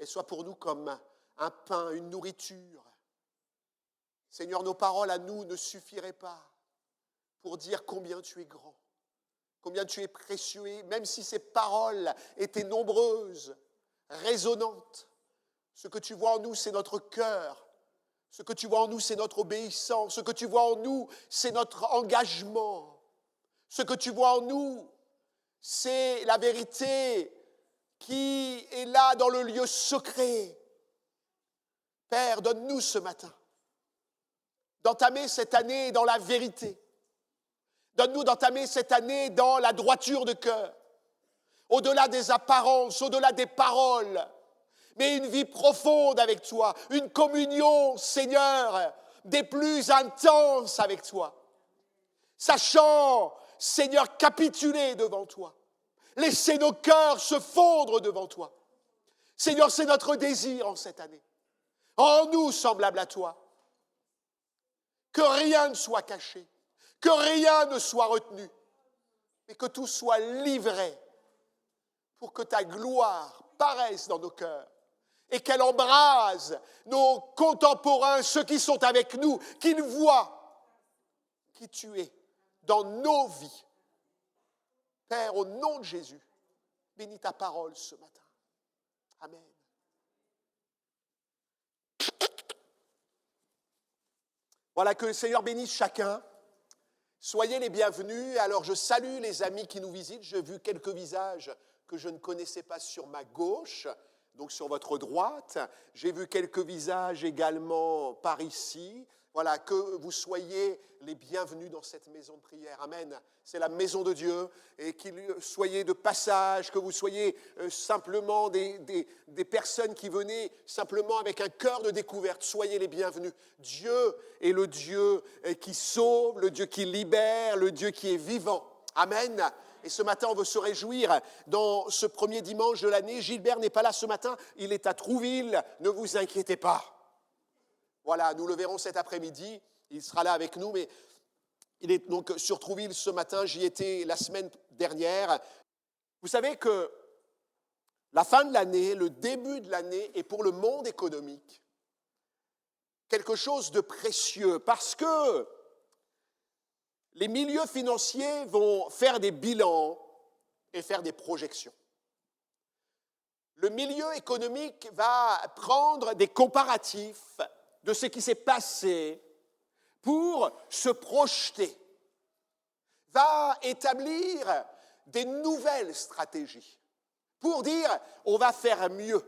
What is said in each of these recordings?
qu'elle soit pour nous comme un pain, une nourriture. Seigneur, nos paroles à nous ne suffiraient pas pour dire combien tu es grand, combien tu es précieux, même si ces paroles étaient nombreuses, résonnantes. Ce que tu vois en nous, c'est notre cœur. Ce que tu vois en nous, c'est notre obéissance. Ce que tu vois en nous, c'est notre engagement. Ce que tu vois en nous, c'est la vérité qui est là dans le lieu secret. Père, donne-nous ce matin d'entamer cette année dans la vérité. Donne-nous d'entamer cette année dans la droiture de cœur, au-delà des apparences, au-delà des paroles, mais une vie profonde avec toi, une communion, Seigneur, des plus intenses avec toi. Sachant, Seigneur, capituler devant toi, laisser nos cœurs se fondre devant toi. Seigneur, c'est notre désir en cette année. Rends-nous semblables à toi. Que rien ne soit caché, que rien ne soit retenu, mais que tout soit livré pour que ta gloire paraisse dans nos cœurs et qu'elle embrase nos contemporains, ceux qui sont avec nous, qu'ils voient qui tu es dans nos vies. Père, au nom de Jésus, bénis ta parole ce matin. Amen. Voilà, que le Seigneur bénisse chacun. Soyez les bienvenus. Alors je salue les amis qui nous visitent. J'ai vu quelques visages que je ne connaissais pas sur ma gauche, donc sur votre droite. J'ai vu quelques visages également par ici. Voilà, que vous soyez les bienvenus dans cette maison de prière. Amen. C'est la maison de Dieu. Et qu'il soyez de passage, que vous soyez simplement des personnes qui venaient simplement avec un cœur de découverte. Soyez les bienvenus. Dieu est le Dieu qui sauve, le Dieu qui libère, le Dieu qui est vivant. Amen. Et ce matin, on veut se réjouir dans ce premier dimanche de l'année. Gilbert n'est pas là ce matin, il est à Trouville. Ne vous inquiétez pas. Voilà, nous le verrons cet après-midi. Il sera là avec nous, mais il est donc sur Trouville ce matin. J'y étais la semaine dernière. Vous savez que la fin de l'année, le début de l'année est pour le monde économique quelque chose de précieux parce que les milieux financiers vont faire des bilans et faire des projections. Le milieu économique va prendre des comparatifs de ce qui s'est passé pour se projeter, va établir des nouvelles stratégies pour dire on va faire mieux.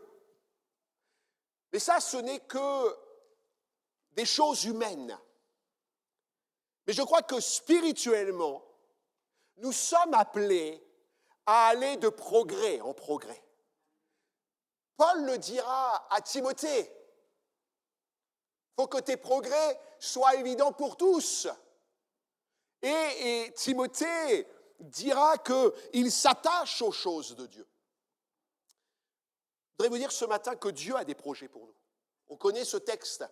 Mais ça, ce n'est que des choses humaines. Mais je crois que spirituellement, nous sommes appelés à aller de progrès en progrès. Paul le dira à Timothée. Il faut que tes progrès soient évidents pour tous. Et Timothée dira qu'il s'attache aux choses de Dieu. Je voudrais vous dire ce matin que Dieu a des projets pour nous. On connaît ce texte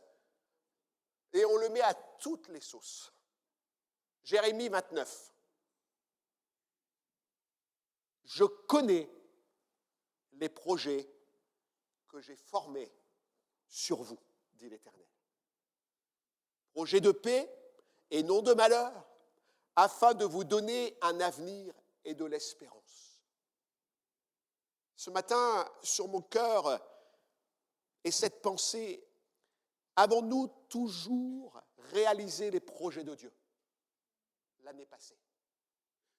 et on le met à toutes les sauces. Jérémie 29. Je connais les projets que j'ai formés sur vous, dit l'Éternel. Projet de paix et non de malheur, afin de vous donner un avenir et de l'espérance. Ce matin, sur mon cœur est cette pensée, avons-nous toujours réalisé les projets de Dieu l'année passée?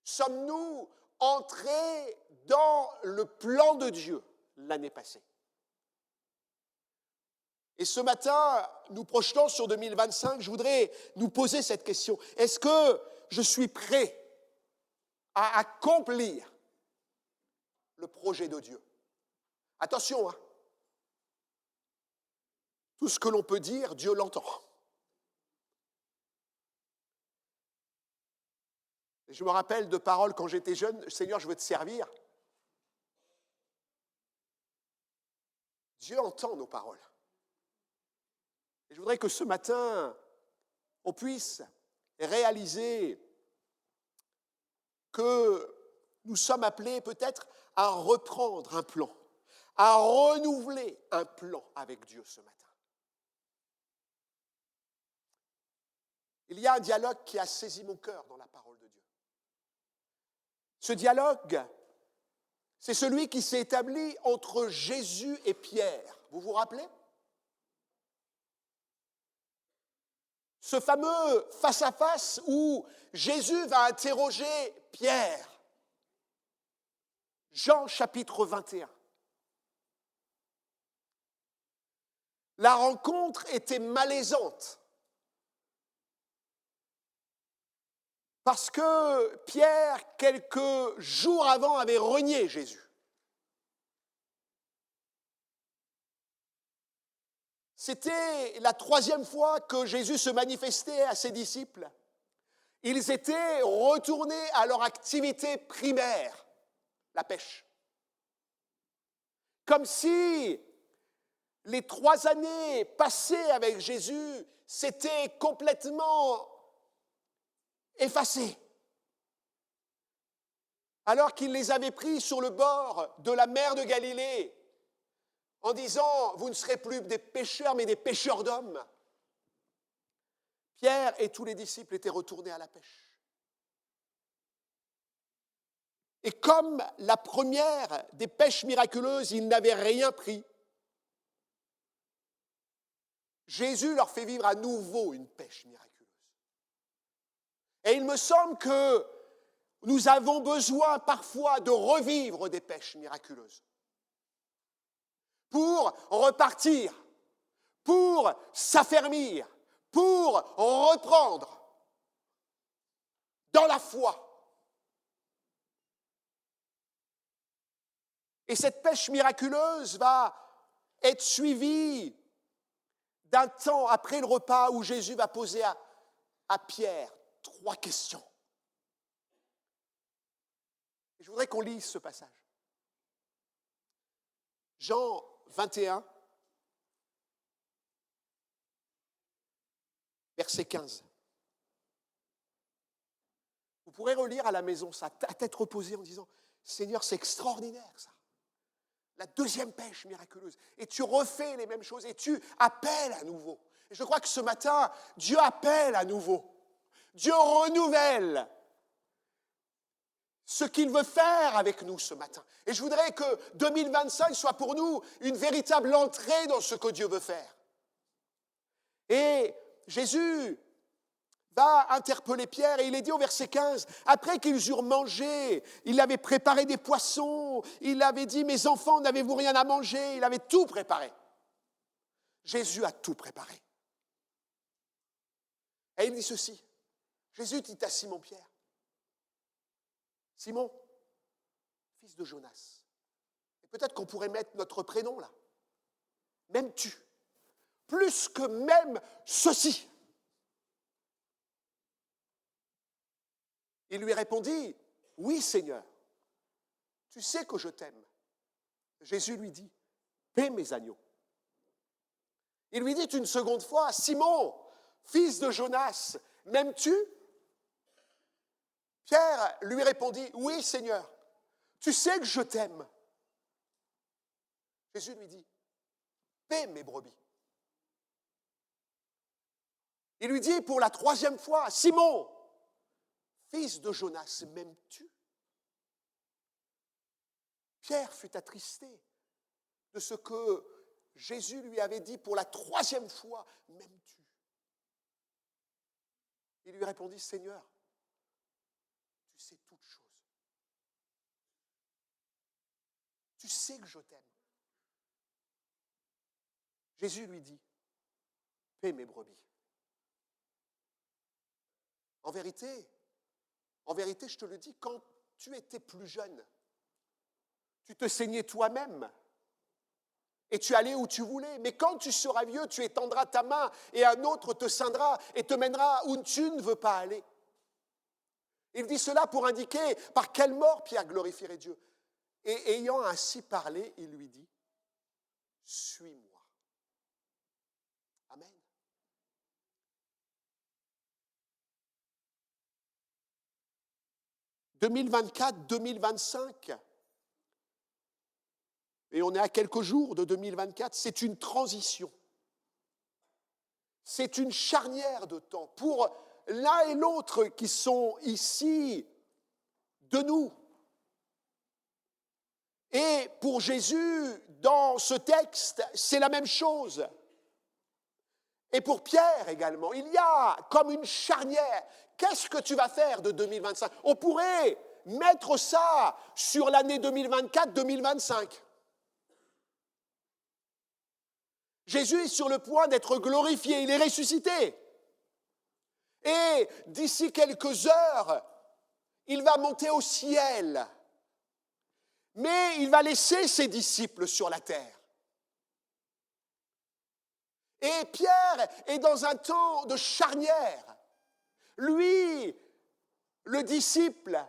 Sommes-nous entrés dans le plan de Dieu l'année passée? Et ce matin, nous projetons sur 2025, je voudrais nous poser cette question. Est-ce que je suis prêt à accomplir le projet de Dieu? Attention, hein. Tout ce que l'on peut dire, Dieu l'entend. Et je me rappelle de paroles quand j'étais jeune, Seigneur, je veux te servir. Dieu entend nos paroles. Et je voudrais que ce matin, on puisse réaliser que nous sommes appelés peut-être à reprendre un plan, à renouveler un plan avec Dieu ce matin. Il y a un dialogue qui a saisi mon cœur dans la parole de Dieu. Ce dialogue, c'est celui qui s'est établi entre Jésus et Pierre. Vous vous rappelez ? Ce fameux face-à-face où Jésus va interroger Pierre. Jean chapitre 21. La rencontre était malaisante parce que Pierre, quelques jours avant, avait renié Jésus. C'était la 3e fois que Jésus se manifestait à ses disciples. Ils étaient retournés à leur activité primaire, la pêche. Comme si les 3 années passées avec Jésus s'étaient complètement effacées. Alors qu'il les avait pris sur le bord de la mer de Galilée, en disant « Vous ne serez plus des pêcheurs, mais des pêcheurs d'hommes ». Pierre et tous les disciples étaient retournés à la pêche. Et comme la première des pêches miraculeuses, ils n'avaient rien pris, Jésus leur fait vivre à nouveau une pêche miraculeuse. Et il me semble que nous avons besoin parfois de revivre des pêches miraculeuses pour repartir, pour s'affermir, pour reprendre dans la foi. Et cette pêche miraculeuse va être suivie d'un temps après le repas où Jésus va poser à Pierre 3 questions. Et je voudrais qu'on lise ce passage. Jean 21, verset 15. Vous pourrez relire à la maison ça, à tête reposée en disant « Seigneur, c'est extraordinaire ça ». La 2e pêche miraculeuse. Et tu refais les mêmes choses et tu appelles à nouveau. Et je crois que ce matin, Dieu appelle à nouveau. Dieu renouvelle ce qu'il veut faire avec nous ce matin. Et je voudrais que 2025 soit pour nous une véritable entrée dans ce que Dieu veut faire. Et Jésus va interpeller Pierre et il est dit au verset 15, après qu'ils eurent mangé, il avait préparé des poissons, il avait dit, mes enfants, n'avez-vous rien à manger? Il avait tout préparé. Jésus a tout préparé. Et il dit ceci, Jésus dit à Simon-Pierre, Simon, fils de Jonas, et peut-être qu'on pourrait mettre notre prénom là, m'aimes-tu? Plus que même ceci. Il lui répondit, oui Seigneur, tu sais que je t'aime. Jésus lui dit, paie mes agneaux. Il lui dit une seconde fois, Simon, fils de Jonas, m'aimes-tu? Pierre lui répondit, oui Seigneur, tu sais que je t'aime. Jésus lui dit, paie mes brebis. Il lui dit pour la 3e fois, Simon, fils de Jonas, m'aimes-tu? Pierre fut attristé de ce que Jésus lui avait dit pour la 3e fois, m'aimes-tu? Il lui répondit, Seigneur, tu sais toutes choses. Tu sais que je t'aime. Jésus lui dit, paie mes brebis. En vérité, je te le dis, quand tu étais plus jeune, tu te saignais toi-même et tu allais où tu voulais. Mais quand tu seras vieux, tu étendras ta main et un autre te ceindra et te mènera où tu ne veux pas aller. Il dit cela pour indiquer par quelle mort Pierre glorifierait Dieu. Et ayant ainsi parlé, il lui dit, suis-moi. Amen. « 2024-2025 » et on est à quelques jours de 2024, c'est une transition. C'est une charnière de temps pour l'un et l'autre qui sont ici de nous. Et pour Jésus, dans ce texte, c'est la même chose. Et pour Pierre également, il y a comme une charnière. Qu'est-ce que tu vas faire de 2025 ? On pourrait mettre ça sur l'année 2024-2025. Jésus est sur le point d'être glorifié, il est ressuscité. Et d'ici quelques heures, il va monter au ciel. Mais il va laisser ses disciples sur la terre. Et Pierre est dans un temps de charnière. Lui, le disciple,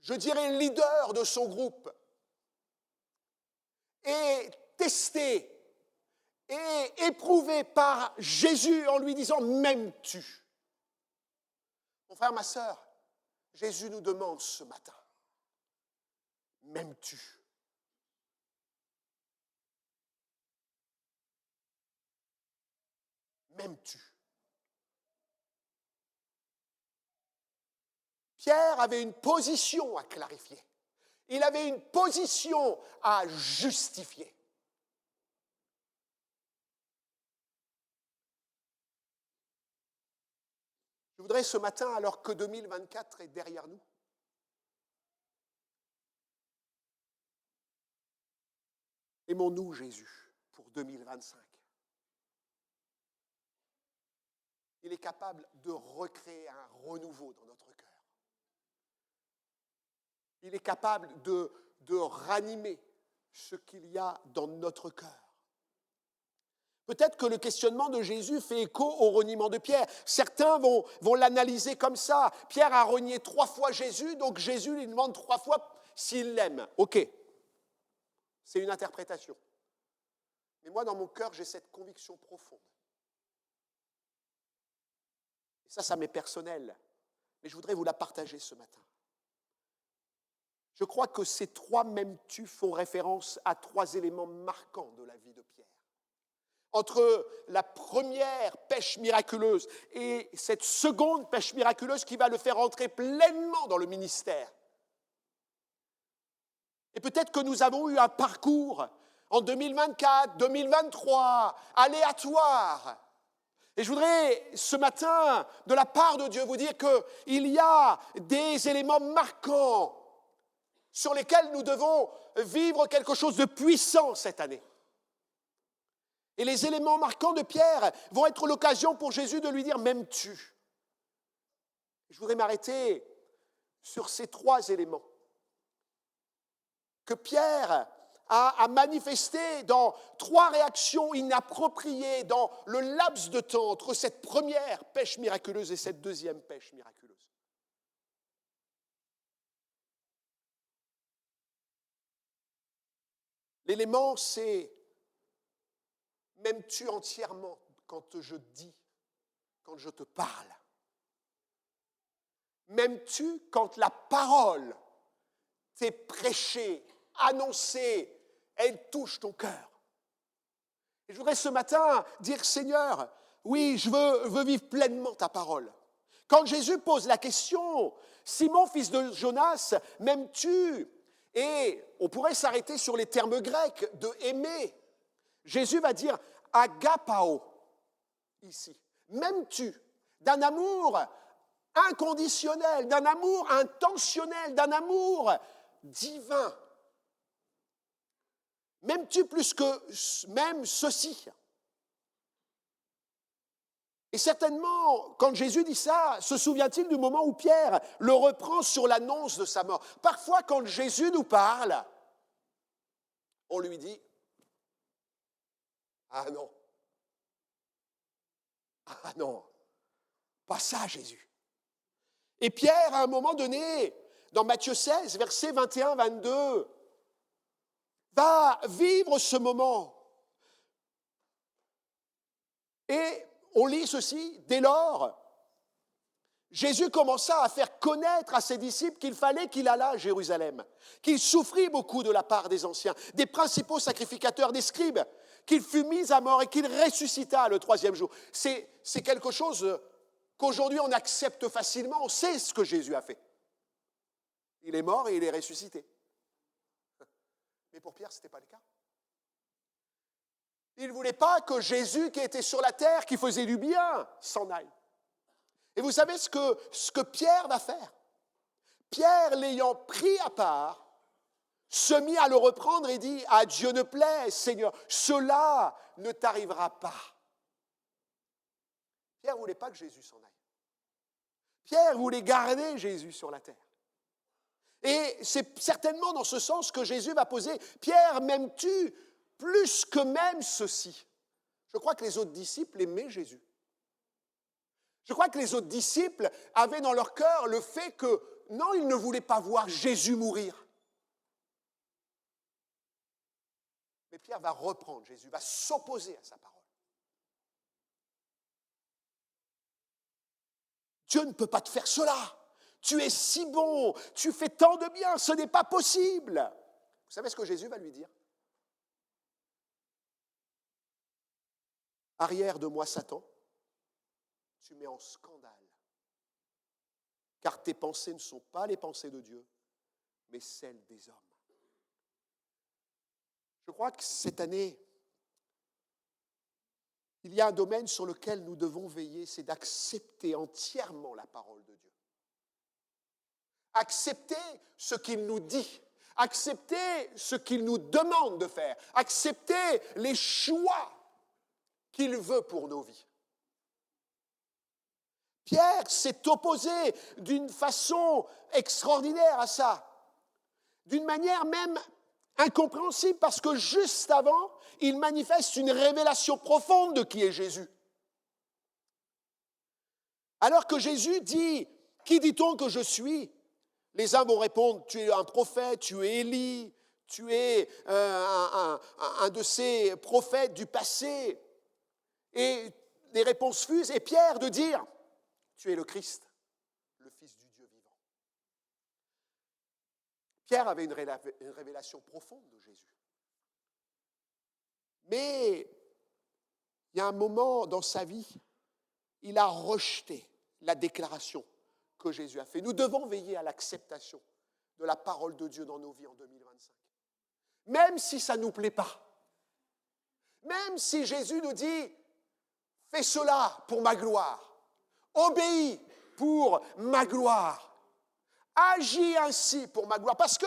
je dirais leader de son groupe, est testé et éprouvé par Jésus en lui disant « M'aimes-tu » ? Mon frère, ma sœur, Jésus nous demande ce matin « M'aimes-tu » ? M'aimes-tu ? Pierre avait une position à clarifier. Il avait une position à justifier. Je voudrais ce matin, alors que 2024 est derrière nous, aimons-nous Jésus pour 2025. Il est capable de recréer un renouveau dans notre cœur. Il est capable de ranimer ce qu'il y a dans notre cœur. Peut-être que le questionnement de Jésus fait écho au reniement de Pierre. Certains vont l'analyser comme ça. Pierre a renié 3 fois Jésus, donc Jésus lui demande 3 fois s'il l'aime. Ok, c'est une interprétation. Mais moi, dans mon cœur, j'ai cette conviction profonde. Et ça m'est personnel. Mais je voudrais vous la partager ce matin. Je crois que ces 3 m'aimes-tu font référence à 3 éléments marquants de la vie de Pierre. Entre la première pêche miraculeuse et cette seconde pêche miraculeuse qui va le faire entrer pleinement dans le ministère. Et peut-être que nous avons eu un parcours en 2024, 2023, aléatoire. Et je voudrais ce matin, de la part de Dieu, vous dire qu'il y a des éléments marquants sur lesquels nous devons vivre quelque chose de puissant cette année. Et les éléments marquants de Pierre vont être l'occasion pour Jésus de lui dire « M'aimes-tu » ? Je voudrais m'arrêter sur ces 3 éléments que Pierre a manifesté dans 3 réactions inappropriées dans le laps de temps entre cette première pêche miraculeuse et cette deuxième pêche miraculeuse. L'élément, c'est « M'aimes-tu entièrement quand je dis, quand je te parle ? M'aimes-tu quand la parole t'est prêchée, annoncée, elle touche ton cœur ? » Et je voudrais ce matin dire « Seigneur, oui, je veux vivre pleinement ta parole. » Quand Jésus pose la question « Simon, fils de Jonas, m'aimes-tu » Et on pourrait s'arrêter sur les termes grecs de « aimer ». Jésus va dire « agapao » ici. M'aimes-tu d'un amour inconditionnel, d'un amour intentionnel, d'un amour divin. M'aimes-tu plus que même ceci ? Et certainement, quand Jésus dit ça, se souvient-il du moment où Pierre le reprend sur l'annonce de sa mort ? Parfois, quand Jésus nous parle, on lui dit « Ah non, ah non, pas ça Jésus ». Et Pierre, à un moment donné, dans Matthieu 16, versets 21-22, va vivre ce moment. Et on lit ceci, dès lors, Jésus commença à faire connaître à ses disciples qu'il fallait qu'il allât à Jérusalem, qu'il souffrit beaucoup de la part des anciens, des principaux sacrificateurs, des scribes, qu'il fut mis à mort et qu'il ressuscita le troisième jour. C'est quelque chose qu'aujourd'hui on accepte facilement, on sait ce que Jésus a fait. Il est mort et il est ressuscité. Mais pour Pierre, ce n'était pas le cas. Il ne voulait pas que Jésus, qui était sur la terre, qui faisait du bien, s'en aille. Et vous savez ce que Pierre va faire? Pierre, l'ayant pris à part, se mit à le reprendre et dit, « À Dieu ne plaît, Seigneur, cela ne t'arrivera pas. » Pierre ne voulait pas que Jésus s'en aille. Pierre voulait garder Jésus sur la terre. Et c'est certainement dans ce sens que Jésus va poser, « Pierre, m'aimes-tu plus que même ceci ?» Je crois que les autres disciples aimaient Jésus. Je crois que les autres disciples avaient dans leur cœur le fait que, non, ils ne voulaient pas voir Jésus mourir. Mais Pierre va reprendre Jésus, va s'opposer à sa parole. Dieu ne peut pas te faire cela. Tu es si bon, tu fais tant de bien, ce n'est pas possible. Vous savez ce que Jésus va lui dire? Arrière de moi, Satan, tu mets en scandale, car tes pensées ne sont pas les pensées de Dieu, mais celles des hommes. Je crois que cette année, il y a un domaine sur lequel nous devons veiller, c'est d'accepter entièrement la parole de Dieu. Accepter ce qu'il nous dit, accepter ce qu'il nous demande de faire, accepter les choix qu'il veut pour nos vies. Pierre s'est opposé d'une façon extraordinaire à ça, d'une manière même incompréhensible, parce que juste avant, il manifeste une révélation profonde de qui est Jésus. Alors que Jésus dit, « Qui dit-on que je suis ?» Les uns vont répondre, « Tu es un prophète, tu es Élie, tu es un de ces prophètes du passé. » Et les réponses fusent, et Pierre de dire, tu es le Christ, le Fils du Dieu vivant. Pierre avait une révélation profonde de Jésus. Mais il y a un moment dans sa vie, il a rejeté la déclaration que Jésus a faite. Nous devons veiller à l'acceptation de la parole de Dieu dans nos vies en 2025. Même si ça ne nous plaît pas. Même si Jésus nous dit, fais cela pour ma gloire. Obéis pour ma gloire. Agis ainsi pour ma gloire. Parce que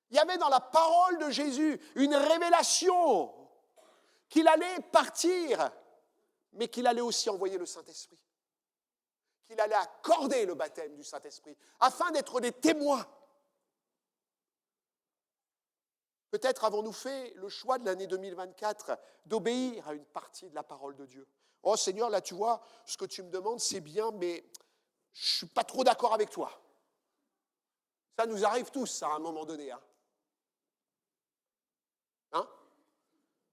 il y avait dans la parole de Jésus une révélation qu'il allait partir, mais qu'il allait aussi envoyer le Saint-Esprit. Qu'il allait accorder le baptême du Saint-Esprit, afin d'être des témoins. Peut-être avons-nous fait le choix de l'année 2024 d'obéir à une partie de la parole de Dieu. Oh Seigneur, là tu vois, ce que tu me demandes c'est bien, mais je ne suis pas trop d'accord avec toi. Ça nous arrive tous à un moment donné.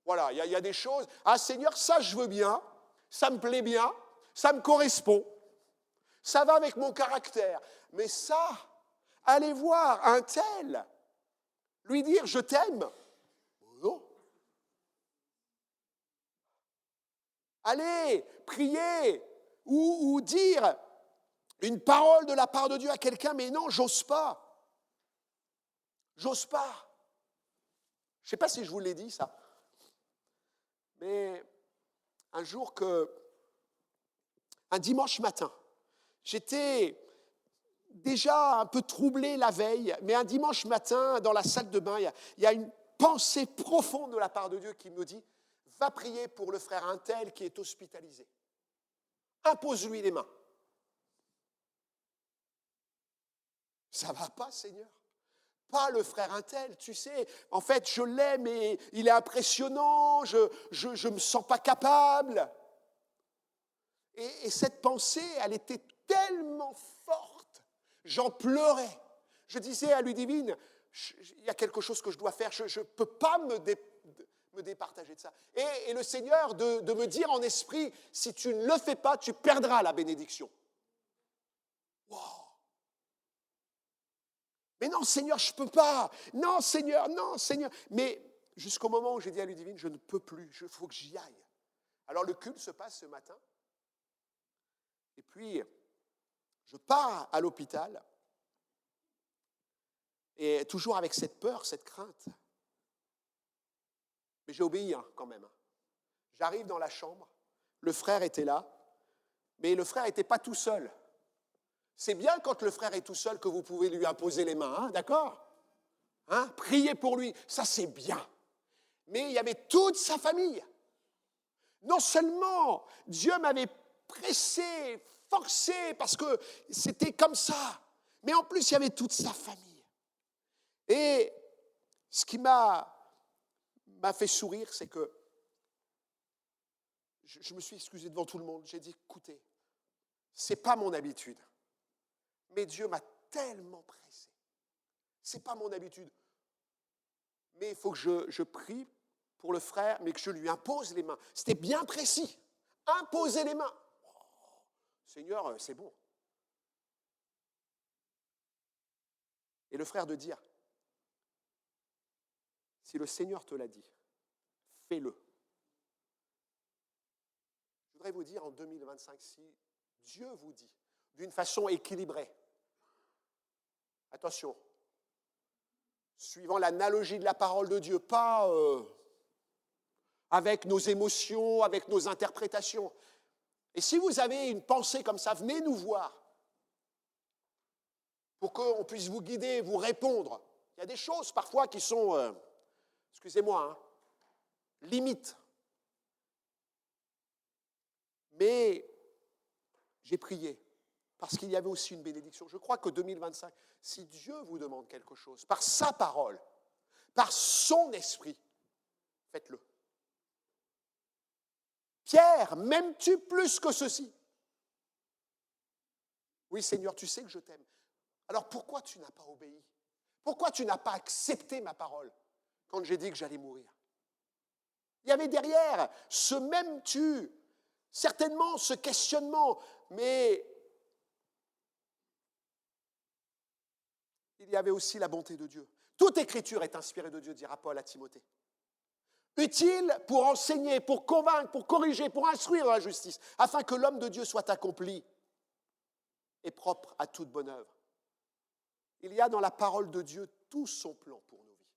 Voilà, il y a des choses. Ah Seigneur, ça je veux bien, ça me plaît bien, ça me correspond, ça va avec mon caractère. Mais ça, allez voir un tel, lui dire je t'aime. Non. Allez prier ou dire une parole de la part de Dieu à quelqu'un, mais non, j'ose pas. J'ose pas. Je ne sais pas si je vous l'ai dit ça. Mais un jour un dimanche matin, j'étais déjà un peu troublé la veille, mais un dimanche matin, dans la salle de bain, il y a une pensée profonde de la part de Dieu qui me dit, va prier pour le frère un tel qui est hospitalisé. Impose-lui les mains. Ça ne va pas, Seigneur. Pas le frère un tel, tu sais. En fait, je l'aime et il est impressionnant, je ne me sens pas capable. Et cette pensée, elle était tellement forte. J'en pleurais. Je disais à Ludivine, il y a quelque chose que je dois faire, je ne peux pas me départager de ça. Et le Seigneur de me dire en esprit, si tu ne le fais pas, tu perdras la bénédiction. Mais non, Seigneur, je ne peux pas. Non, Seigneur, non, Seigneur. Mais jusqu'au moment où j'ai dit à Ludivine, je ne peux plus, il faut que j'y aille. Alors le culte se passe ce matin. Et puis, je pars à l'hôpital. Et toujours avec cette peur, cette crainte. Mais j'ai obéi quand même. J'arrive dans la chambre. Le frère était là. Mais le frère n'était pas tout seul. C'est bien quand le frère est tout seul que vous pouvez lui imposer les mains, d'accord ? Priez pour lui, ça c'est bien. Mais il y avait toute sa famille. Non seulement Dieu m'avait pressé, forcé, parce que c'était comme ça, mais en plus il y avait toute sa famille. Et ce qui m'a fait sourire, c'est que je me suis excusé devant tout le monde. J'ai dit, écoutez, ce n'est pas mon habitude. Mais Dieu m'a tellement pressé. Ce n'est pas mon habitude. Mais il faut que je prie pour le frère, mais que je lui impose les mains. C'était bien précis. Imposer les mains. Oh, Seigneur, c'est bon. Et le frère de dire, si le Seigneur te l'a dit, fais-le. Je voudrais vous dire en 2025, si Dieu vous dit, d'une façon équilibrée, attention, suivant l'analogie de la parole de Dieu, pas avec nos émotions, avec nos interprétations. Et si vous avez une pensée comme ça, venez nous voir pour qu'on puisse vous guider, vous répondre. Il y a des choses parfois qui sont, excusez-moi, limites. Mais j'ai prié parce qu'il y avait aussi une bénédiction. Je crois que 2025, si Dieu vous demande quelque chose, par sa parole, par son esprit, faites-le. Pierre, m'aimes-tu plus que ceci? Oui, Seigneur, tu sais que je t'aime. Alors pourquoi tu n'as pas obéi? Pourquoi tu n'as pas accepté ma parole quand j'ai dit que j'allais mourir? Il y avait derrière ce m'aimes-tu, certainement ce questionnement, mais il y avait aussi la bonté de Dieu. Toute écriture est inspirée de Dieu, dira Paul à Timothée. Utile pour enseigner, pour convaincre, pour corriger, pour instruire dans la justice, afin que l'homme de Dieu soit accompli et propre à toute bonne œuvre. Il y a dans la parole de Dieu tout son plan pour nos vies.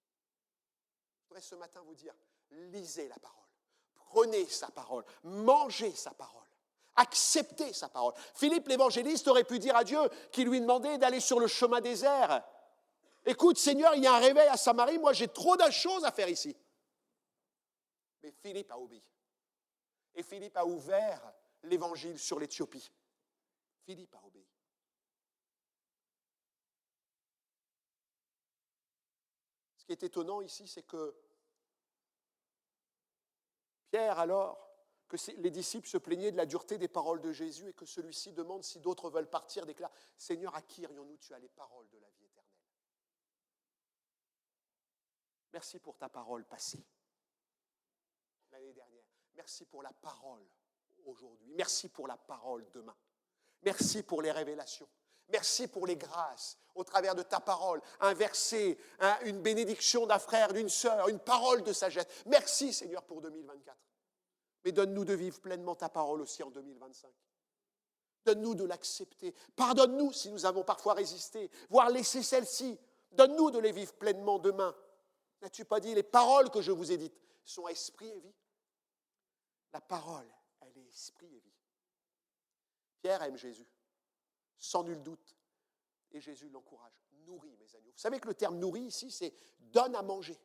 Je voudrais ce matin vous dire, lisez la parole, prenez sa parole, mangez sa parole, acceptez sa parole. Philippe l'évangéliste aurait pu dire à Dieu qui lui demandait d'aller sur le chemin désert. Écoute Seigneur, il y a un réveil à Samarie, moi j'ai trop de choses à faire ici. Mais Philippe a obéi. Et Philippe a ouvert l'évangile sur l'Éthiopie. Philippe a obéi. Ce qui est étonnant ici, c'est que Pierre, alors que les disciples se plaignaient de la dureté des paroles de Jésus et que celui-ci demande si d'autres veulent partir, déclare, Seigneur, à qui irions-nous? Tu as les paroles de la vie éternelle. Merci pour ta parole passée, l'année dernière. Merci pour la parole aujourd'hui. Merci pour la parole demain. Merci pour les révélations. Merci pour les grâces au travers de ta parole. Un verset, une bénédiction d'un frère, d'une sœur, une parole de sagesse. Merci Seigneur pour 2024. Mais donne-nous de vivre pleinement ta parole aussi en 2025. Donne-nous de l'accepter. Pardonne-nous si nous avons parfois résisté, voire laissé celle-ci. Donne-nous de les vivre pleinement demain. N'as-tu pas dit, les paroles que je vous ai dites sont esprit et vie? La parole, elle est esprit et vie. Pierre aime Jésus, sans nul doute. Et Jésus l'encourage. Nourris mes agneaux. Vous savez que le terme nourris ici, c'est donne à manger.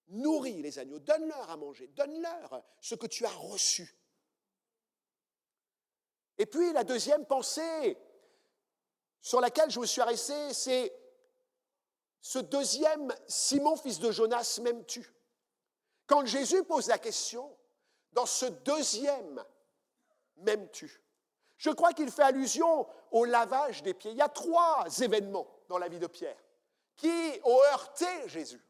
Nourris les agneaux, donne-leur à manger, donne-leur ce que tu as reçu. Et puis la deuxième pensée sur laquelle je me suis arrêté, c'est ce deuxième Simon, fils de Jonas, m'aimes-tu? Quand Jésus pose la question, dans ce deuxième m'aimes-tu? Je crois qu'il fait allusion au lavage des pieds. Il y a 3 événements dans la vie de Pierre qui ont heurté Jésus.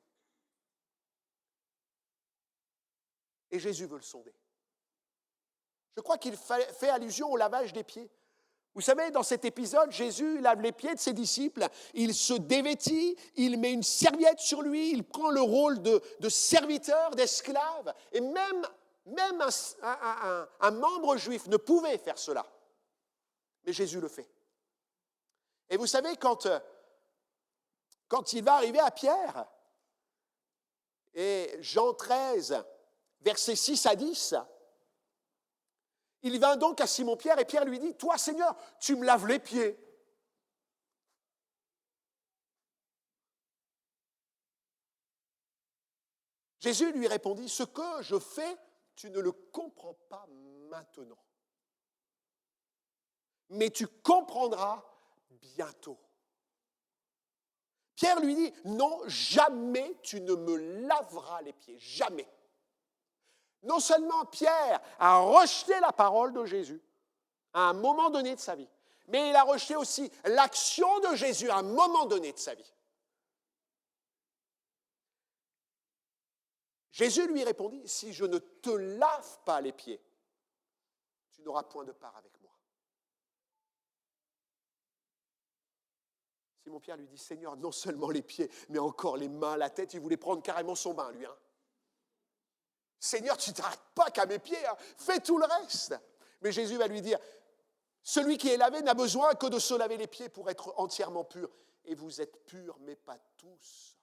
Et Jésus veut le sonder. Je crois qu'il fait allusion au lavage des pieds. Vous savez, dans cet épisode, Jésus lave les pieds de ses disciples, il se dévêtit, il met une serviette sur lui, il prend le rôle de serviteur, d'esclave, et même un membre juif ne pouvait faire cela. Mais Jésus le fait. Et vous savez, quand il va arriver à Pierre, et Jean 13, versets 6 à 10, il vint donc à Simon-Pierre et Pierre lui dit, « Toi, Seigneur, tu me laves les pieds. » Jésus lui répondit, « Ce que je fais, tu ne le comprends pas maintenant. Mais tu comprendras bientôt. » Pierre lui dit, « Non, jamais tu ne me laveras les pieds, jamais. » Non seulement Pierre a rejeté la parole de Jésus à un moment donné de sa vie, mais il a rejeté aussi l'action de Jésus à un moment donné de sa vie. Jésus lui répondit, « Si je ne te lave pas les pieds, tu n'auras point de part avec moi. » Simon-Pierre lui dit, « Seigneur, non seulement les pieds, mais encore les mains, la tête. » Il voulait prendre carrément son bain, lui. Seigneur, tu ne t'arrêtes pas qu'à mes pieds, fais tout le reste. Mais Jésus va lui dire, celui qui est lavé n'a besoin que de se laver les pieds pour être entièrement pur. Et vous êtes purs, mais pas tous.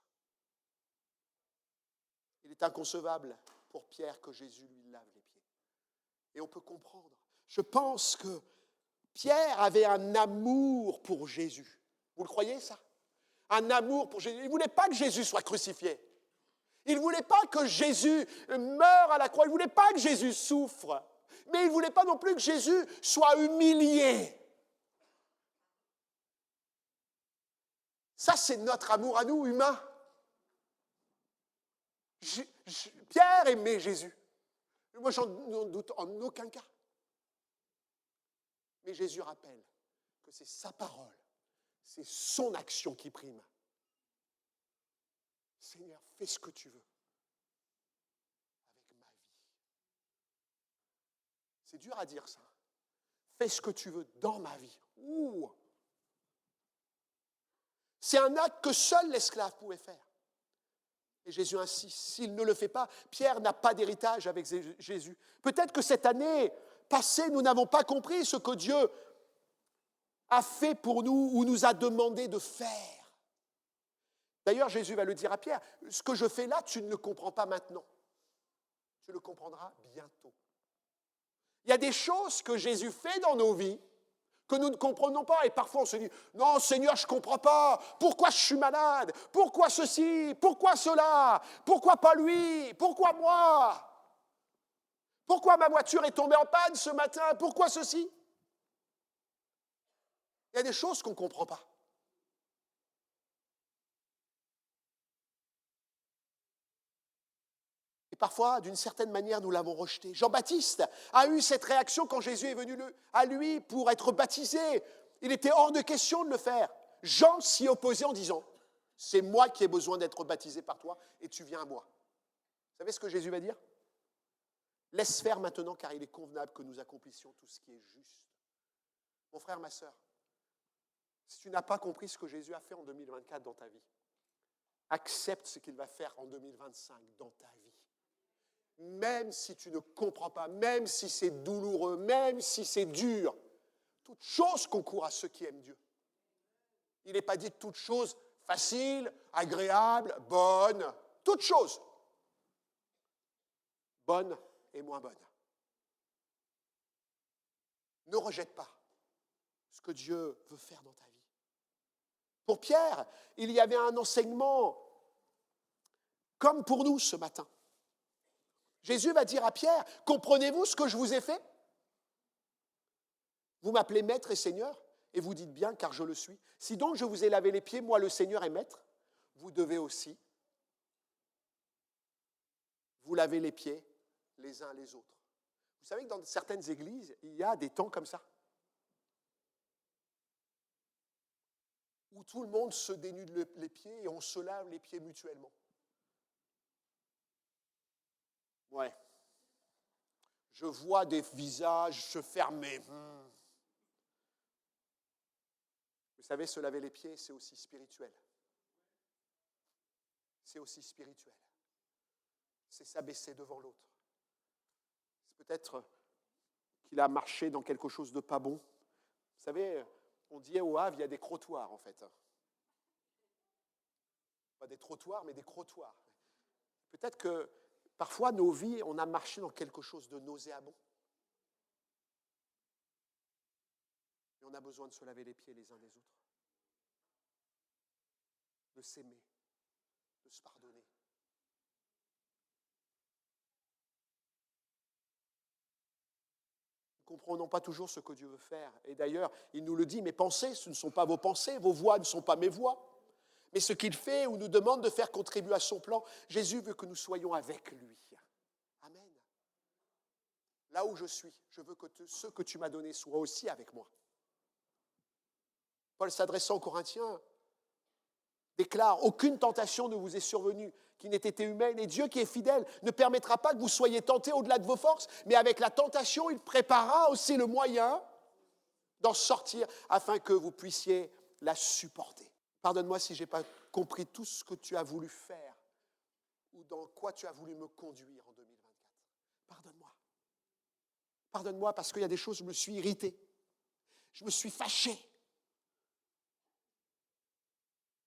Il est inconcevable pour Pierre que Jésus lui lave les pieds. Et on peut comprendre. Je pense que Pierre avait un amour pour Jésus. Vous le croyez, ça? Un amour pour Jésus. Il ne voulait pas que Jésus soit crucifié. Il ne voulait pas que Jésus meure à la croix. Il ne voulait pas que Jésus souffre. Mais il ne voulait pas non plus que Jésus soit humilié. Ça, c'est notre amour à nous, humains. Pierre aimait Jésus. Moi, j'en doute en aucun cas. Mais Jésus rappelle que c'est sa parole, c'est son action qui prime. Seigneur, fais ce que tu veux avec ma vie. C'est dur à dire ça. Fais ce que tu veux dans ma vie. Ouh. C'est un acte que seul l'esclave pouvait faire. Et Jésus insiste, s'il ne le fait pas, Pierre n'a pas d'héritage avec Jésus. Peut-être que cette année passée, nous n'avons pas compris ce que Dieu a fait pour nous ou nous a demandé de faire. D'ailleurs, Jésus va le dire à Pierre, ce que je fais là, tu ne le comprends pas maintenant. Tu le comprendras bientôt. Il y a des choses que Jésus fait dans nos vies que nous ne comprenons pas. Et parfois, on se dit, non, Seigneur, je ne comprends pas. Pourquoi je suis malade? Pourquoi ceci? Pourquoi cela? Pourquoi pas lui? Pourquoi moi? Pourquoi ma voiture est tombée en panne ce matin? Pourquoi ceci? Il y a des choses qu'on ne comprend pas. Et parfois, d'une certaine manière, nous l'avons rejeté. Jean-Baptiste a eu cette réaction quand Jésus est venu à lui pour être baptisé. Il était hors de question de le faire. Jean s'y opposait en disant, c'est moi qui ai besoin d'être baptisé par toi et tu viens à moi. Vous savez ce que Jésus va dire? Laisse faire maintenant car il est convenable que nous accomplissions tout ce qui est juste. Mon frère, ma sœur, si tu n'as pas compris ce que Jésus a fait en 2024 dans ta vie, accepte ce qu'il va faire en 2025 dans ta vie. Même si tu ne comprends pas, même si c'est douloureux, même si c'est dur, toute chose concourt à ceux qui aiment Dieu. Il n'est pas dit toute chose facile, agréable, bonne, toute chose. Bonne et moins bonne. Ne rejette pas ce que Dieu veut faire dans ta vie. Pour Pierre, il y avait un enseignement comme pour nous ce matin. Jésus va dire à Pierre, comprenez-vous ce que je vous ai fait? Vous m'appelez maître et seigneur, et vous dites bien, car je le suis. Si donc je vous ai lavé les pieds, moi le Seigneur et maître, vous devez aussi vous laver les pieds les uns les autres. Vous savez que dans certaines églises, il y a des temps comme ça, où tout le monde se dénude les pieds et on se lave les pieds mutuellement. Ouais. Je vois des visages se fermer. savez, se laver les pieds, c'est aussi spirituel. C'est aussi spirituel. C'est s'abaisser devant l'autre. C'est peut-être qu'il a marché dans quelque chose de pas bon. Vous savez, on dit au Havre, il y a des crottoirs en fait. Pas des trottoirs, mais des crottoirs. Peut-être que parfois, nos vies, on a marché dans quelque chose de nauséabond. Et on a besoin de se laver les pieds les uns des autres. De s'aimer, de se pardonner. Nous ne comprenons pas toujours ce que Dieu veut faire. Et d'ailleurs, il nous le dit, mes pensées, ce ne sont pas vos pensées, vos voix ne sont pas mes voix. Mais ce qu'il fait ou nous demande de faire contribuer à son plan, Jésus veut que nous soyons avec lui. Amen. Là où je suis, je veux que ceux que tu m'as donnés soient aussi avec moi. Paul, s'adressant aux Corinthiens, déclare « Aucune tentation ne vous est survenue qui n'ait été humaine, et Dieu qui est fidèle ne permettra pas que vous soyez tentés au-delà de vos forces, mais avec la tentation, il préparera aussi le moyen d'en sortir afin que vous puissiez la supporter. » Pardonne-moi si je n'ai pas compris tout ce que tu as voulu faire ou dans quoi tu as voulu me conduire en 2024. Pardonne-moi. Pardonne-moi parce qu'il y a des choses, je me suis irrité. Je me suis fâché.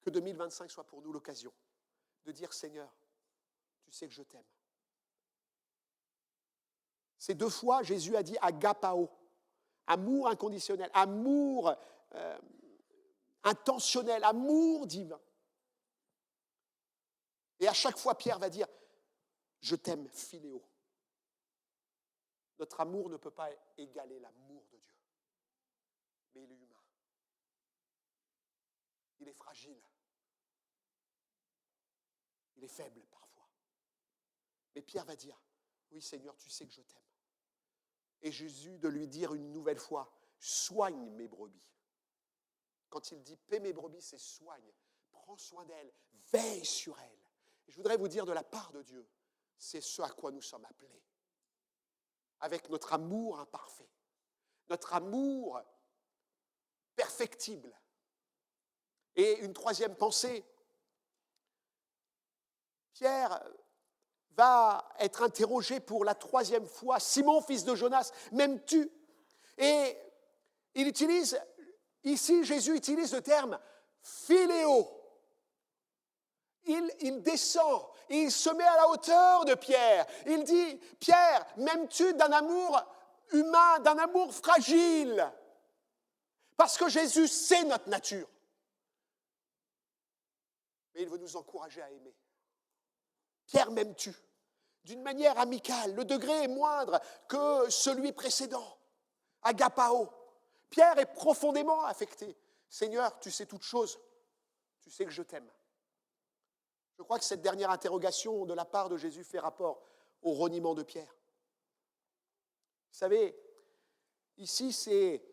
Que 2025 soit pour nous l'occasion de dire « Seigneur, tu sais que je t'aime ». Ces 2 fois, Jésus a dit « agapao », amour inconditionnel, amour intentionnel, amour divin. Et à chaque fois, Pierre va dire « je t'aime, philéo ». Notre amour ne peut pas égaler l'amour de Dieu. Mais il est humain. Il est fragile. Il est faible parfois. Mais Pierre va dire, oui Seigneur, tu sais que je t'aime. Et Jésus de lui dire une nouvelle fois, soigne mes brebis. Quand il dit, paie mes brebis, c'est soigne. Prends soin d'elles, veille sur elles. Et je voudrais vous dire de la part de Dieu, c'est ce à quoi nous sommes appelés. Avec notre amour imparfait, notre amour perfectible. Et une troisième pensée, Pierre va être interrogé pour la 3e fois. Simon, fils de Jonas, m'aimes-tu? Et il utilise, ici Jésus utilise le terme philéo. Il descend, il se met à la hauteur de Pierre. Il dit, Pierre, m'aimes-tu d'un amour humain, d'un amour fragile? Parce que Jésus sait notre nature. Mais il veut nous encourager à aimer. Pierre, m'aimes-tu? D'une manière amicale, le degré est moindre que celui précédent. Agapao. Pierre est profondément affecté. Seigneur, tu sais toutes choses. Tu sais que je t'aime. Je crois que cette dernière interrogation de la part de Jésus fait rapport au reniement de Pierre. Vous savez, ici, c'est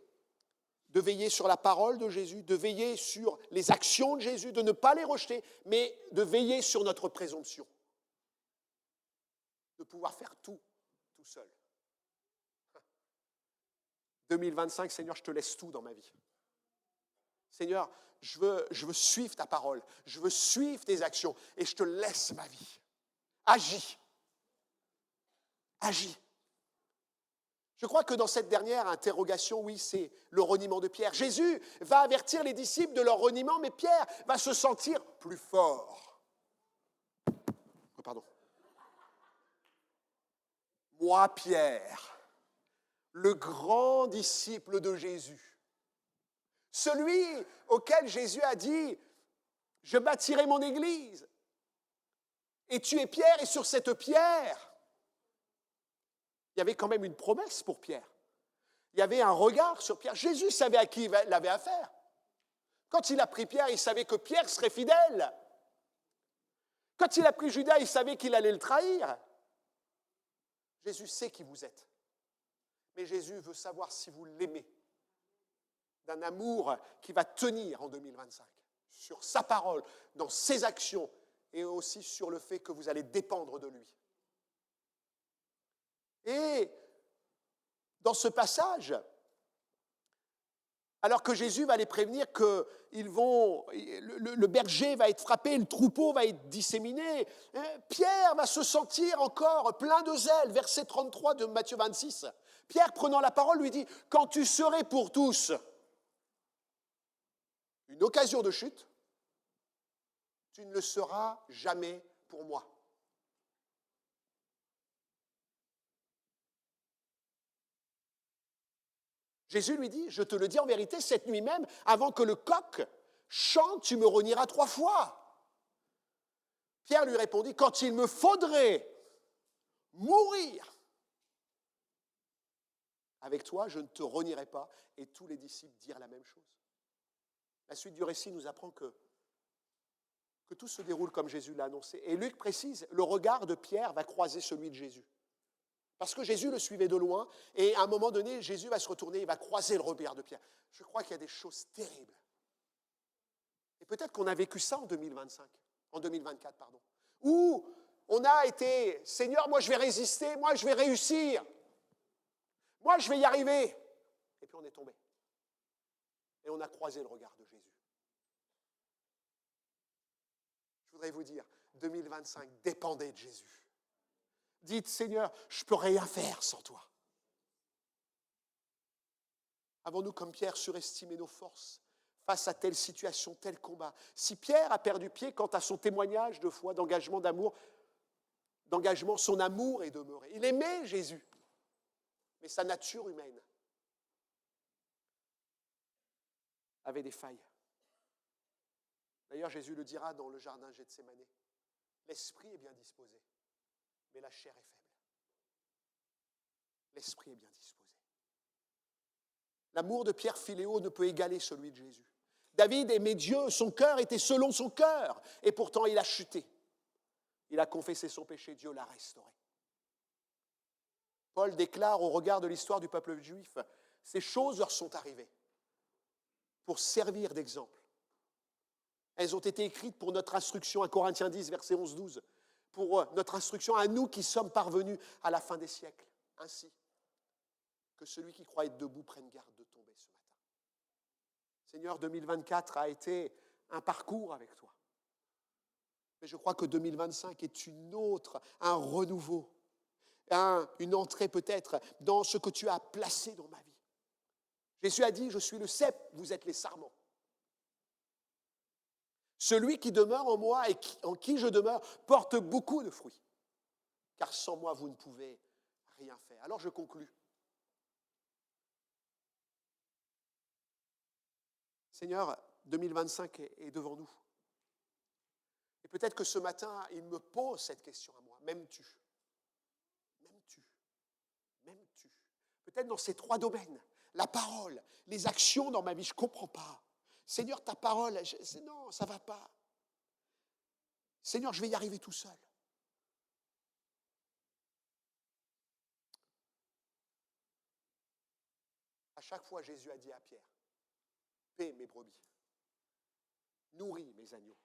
de veiller sur la parole de Jésus, de veiller sur les actions de Jésus, de ne pas les rejeter, mais de veiller sur notre présomption. De pouvoir faire tout seul. 2025, Seigneur, je te laisse tout dans ma vie. Seigneur, je veux suivre ta parole, je veux suivre tes actions et je te laisse ma vie. Agis. Agis. Je crois que dans cette dernière interrogation, oui, c'est le reniement de Pierre. Jésus va avertir les disciples de leur reniement, mais Pierre va se sentir plus fort. Oh, pardon. Moi, Pierre, le grand disciple de Jésus, celui auquel Jésus a dit, je bâtirai mon église, et tu es Pierre, et sur cette pierre, il y avait quand même une promesse pour Pierre. Il y avait un regard sur Pierre. Jésus savait à qui il avait affaire. Quand il a pris Pierre, il savait que Pierre serait fidèle. Quand il a pris Judas, il savait qu'il allait le trahir. Jésus sait qui vous êtes. Mais Jésus veut savoir si vous l'aimez. D'un amour qui va tenir en 2025. Sur sa parole, dans ses actions, et aussi sur le fait que vous allez dépendre de lui. Et dans ce passage, Alors que Jésus va les prévenir que le berger va être frappé, le troupeau va être disséminé. Pierre va se sentir encore plein de zèle. Verset 33 de Matthieu 26. Pierre, prenant la parole, lui dit, « Quand tu serais pour tous une occasion de chute, tu ne le seras jamais pour moi. » Jésus lui dit, « Je te le dis en vérité, cette nuit même, avant que le coq chante, tu me renieras 3 fois. » Pierre lui répondit, « Quand il me faudrait mourir avec toi, je ne te renierai pas. » Et tous les disciples dirent la même chose. La suite du récit nous apprend que tout se déroule comme Jésus l'a annoncé. Et Luc précise, le regard de Pierre va croiser celui de Jésus. Parce que Jésus le suivait de loin, et à un moment donné, Jésus va se retourner, il va croiser le regard de Pierre. Je crois qu'il y a des choses terribles. Et peut-être qu'on a vécu ça en 2024, où on a été, Seigneur, moi je vais résister, moi je vais réussir, moi je vais y arriver. Et puis on est tombé. Et on a croisé le regard de Jésus. Je voudrais vous dire, 2025, dépendez de Jésus. Dites, Seigneur, je ne peux rien faire sans toi. Avons-nous, comme Pierre, surestimé nos forces face à telle situation, tel combat? Si Pierre a perdu pied quant à son témoignage de foi, d'engagement, d'amour, son amour est demeuré. Il aimait Jésus, mais sa nature humaine avait des failles. D'ailleurs, Jésus le dira dans le jardin Gethsémané. L'esprit est bien disposé, mais la chair est faible. L'esprit est bien disposé. L'amour de Pierre Philéo ne peut égaler celui de Jésus. David aimait Dieu, son cœur était selon son cœur, et pourtant il a chuté. Il a confessé son péché, Dieu l'a restauré. Paul déclare au regard de l'histoire du peuple juif, ces choses leur sont arrivées pour servir d'exemple. Elles ont été écrites pour notre instruction, à Corinthiens 10, verset 11-12, pour notre instruction à nous qui sommes parvenus à la fin des siècles. Ainsi, que celui qui croit être debout prenne garde de tomber ce matin. Seigneur, 2024 a été un parcours avec toi. Mais je crois que 2025 est un renouveau, une entrée peut-être dans ce que tu as placé dans ma vie. Jésus a dit, je suis le cep, vous êtes les sarments. Celui qui demeure en moi et en qui je demeure porte beaucoup de fruits. Car sans moi, vous ne pouvez rien faire. Alors je conclus. Seigneur, 2025 est devant nous. Et peut-être que ce matin, il me pose cette question à moi. M'aimes-tu? M'aimes-tu? M'aimes-tu? Peut-être dans ces 3 domaines. La parole, les actions dans ma vie, je ne comprends pas. Seigneur, ta parole, non, ça ne va pas. Seigneur, je vais y arriver tout seul. À chaque fois, Jésus a dit à Pierre, paie mes brebis, nourris mes agneaux,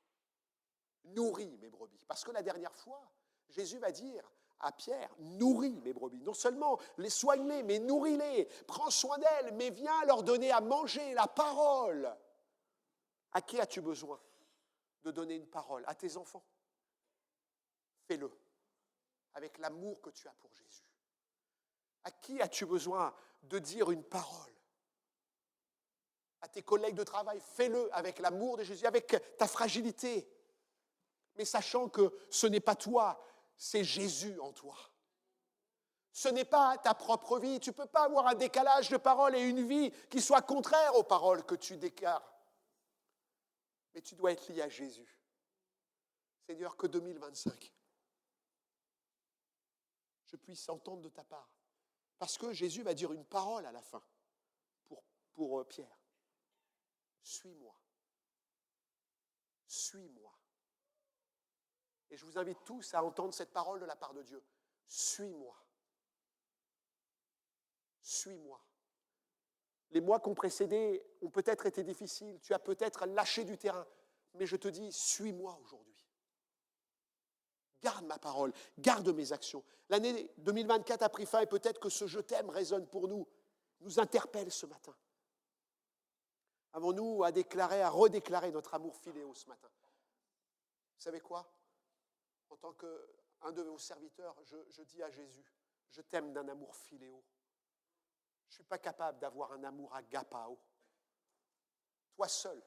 nourris mes brebis. Parce que la dernière fois, Jésus va dire à Pierre, nourris mes brebis. Non seulement les soigne-les, mais nourris-les, prends soin d'elles, mais viens leur donner à manger la parole. À qui as-tu besoin de donner une parole? À tes enfants. Fais-le avec l'amour que tu as pour Jésus. À qui as-tu besoin de dire une parole? À tes collègues de travail, fais-le avec l'amour de Jésus, avec ta fragilité. Mais sachant que ce n'est pas toi, c'est Jésus en toi. Ce n'est pas ta propre vie. Tu ne peux pas avoir un décalage de paroles et une vie qui soit contraire aux paroles que tu déclares. Mais tu dois être lié à Jésus. Seigneur, que 2025, je puisse entendre de ta part. Parce que Jésus va dire une parole à la fin pour Pierre. Suis-moi. Suis-moi. Et je vous invite tous à entendre cette parole de la part de Dieu. Suis-moi. Suis-moi. Les mois qui ont précédé ont peut-être été difficiles. Tu as peut-être lâché du terrain. Mais je te dis, suis-moi aujourd'hui. Garde ma parole, garde mes actions. L'année 2024 a pris fin et peut-être que ce « je t'aime » résonne pour nous, nous interpelle ce matin. Avons-nous à déclarer, à redéclarer notre amour philéo ce matin? Vous savez quoi? En tant qu'un de vos serviteurs, je dis à Jésus, je t'aime d'un amour philéo. Je ne suis pas capable d'avoir un amour agapao. Toi seul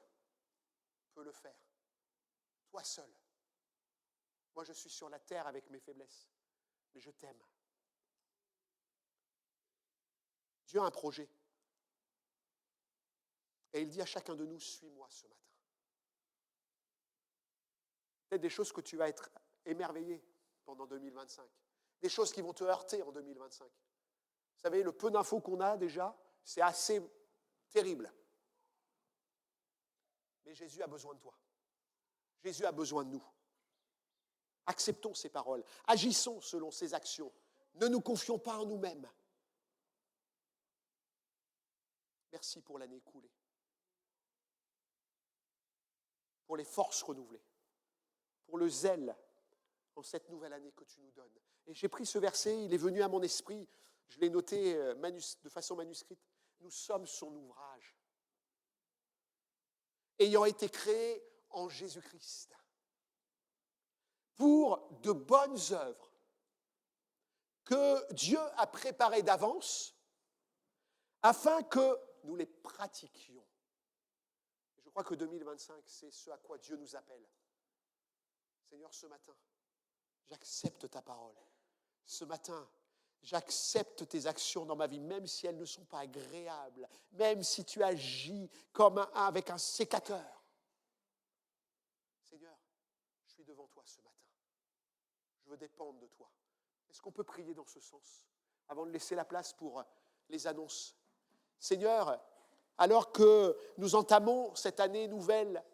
peux le faire. Toi seul. Moi, je suis sur la terre avec mes faiblesses, mais je t'aime. Dieu a un projet. Et il dit à chacun de nous, suis-moi ce matin. Peut-être des choses que tu vas être émerveillé pendant 2025. Des choses qui vont te heurter en 2025. Vous savez, le peu d'infos qu'on a déjà, c'est assez terrible. Mais Jésus a besoin de toi. Jésus a besoin de nous. Acceptons ses paroles. Agissons selon ses actions. Ne nous confions pas en nous-mêmes. Merci pour l'année écoulée. Pour les forces renouvelées. Pour le zèle en cette nouvelle année que tu nous donnes. Et j'ai pris ce verset, il est venu à mon esprit, je l'ai noté de façon manuscrite. Nous sommes son ouvrage, ayant été créés en Jésus-Christ, pour de bonnes œuvres que Dieu a préparées d'avance, afin que nous les pratiquions. Et je crois que 2025, c'est ce à quoi Dieu nous appelle. Seigneur, ce matin, j'accepte ta parole. Ce matin, j'accepte tes actions dans ma vie, même si elles ne sont pas agréables, même si tu agis comme avec un sécateur. Seigneur, je suis devant toi ce matin. Je veux dépendre de toi. Est-ce qu'on peut prier dans ce sens, avant de laisser la place pour les annonces? Seigneur, alors que nous entamons cette année nouvelle,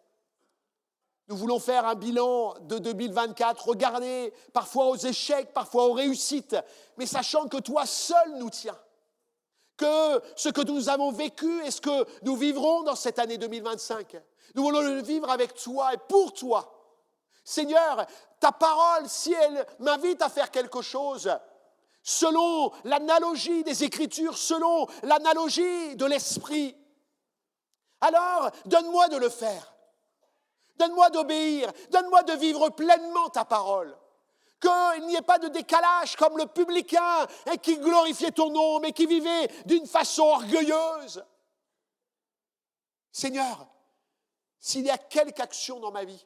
nous voulons faire un bilan de 2024, regarder parfois aux échecs, parfois aux réussites, mais sachant que toi seul nous tiens. Que ce que nous avons vécu et ce que nous vivrons dans cette année 2025, nous voulons le vivre avec toi et pour toi. Seigneur, ta parole, si elle m'invite à faire quelque chose, selon l'analogie des Écritures, selon l'analogie de l'Esprit, alors donne-moi de le faire. Donne-moi d'obéir, donne-moi de vivre pleinement ta parole. Qu'il n'y ait pas de décalage comme le publicain qui glorifiait ton nom, mais qui vivait d'une façon orgueilleuse. Seigneur, s'il y a quelque action dans ma vie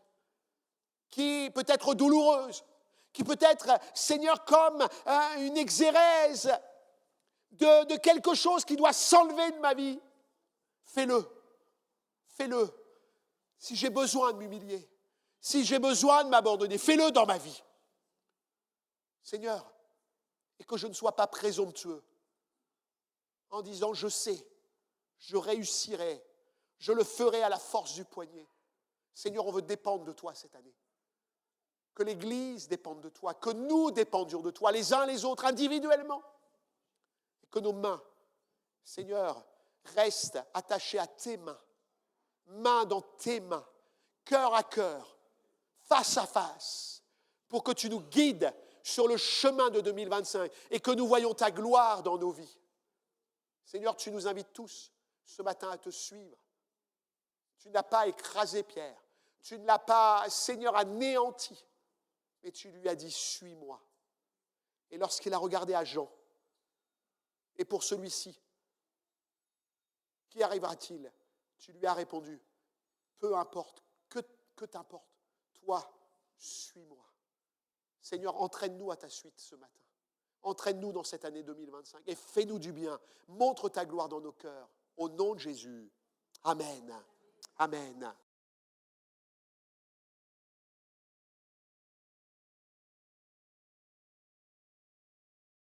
qui peut être douloureuse, qui peut être, Seigneur, comme une exérèse de quelque chose qui doit s'enlever de ma vie, fais-le, fais-le. Si j'ai besoin de m'humilier, si j'ai besoin de m'abandonner, fais-le dans ma vie. Seigneur, et que je ne sois pas présomptueux en disant je sais, je réussirai, je le ferai à la force du poignet. Seigneur, on veut dépendre de toi cette année. Que l'Église dépende de toi, que nous dépendions de toi, les uns les autres, individuellement. Et que nos mains, Seigneur, restent attachées à tes mains. Main dans tes mains, cœur à cœur, face à face, pour que tu nous guides sur le chemin de 2025 et que nous voyions ta gloire dans nos vies. Seigneur, tu nous invites tous ce matin à te suivre. Tu n'as pas écrasé Pierre, tu ne l'as pas, Seigneur, anéanti, mais tu lui as dit, suis-moi. Et lorsqu'il a regardé à Jean, et pour celui-ci, qui arrivera-t-il? Tu lui as répondu, peu importe, que t'importe, toi, suis-moi. Seigneur, entraîne-nous à ta suite ce matin. Entraîne-nous dans cette année 2025 et fais-nous du bien. Montre ta gloire dans nos cœurs. Au nom de Jésus. Amen. Amen.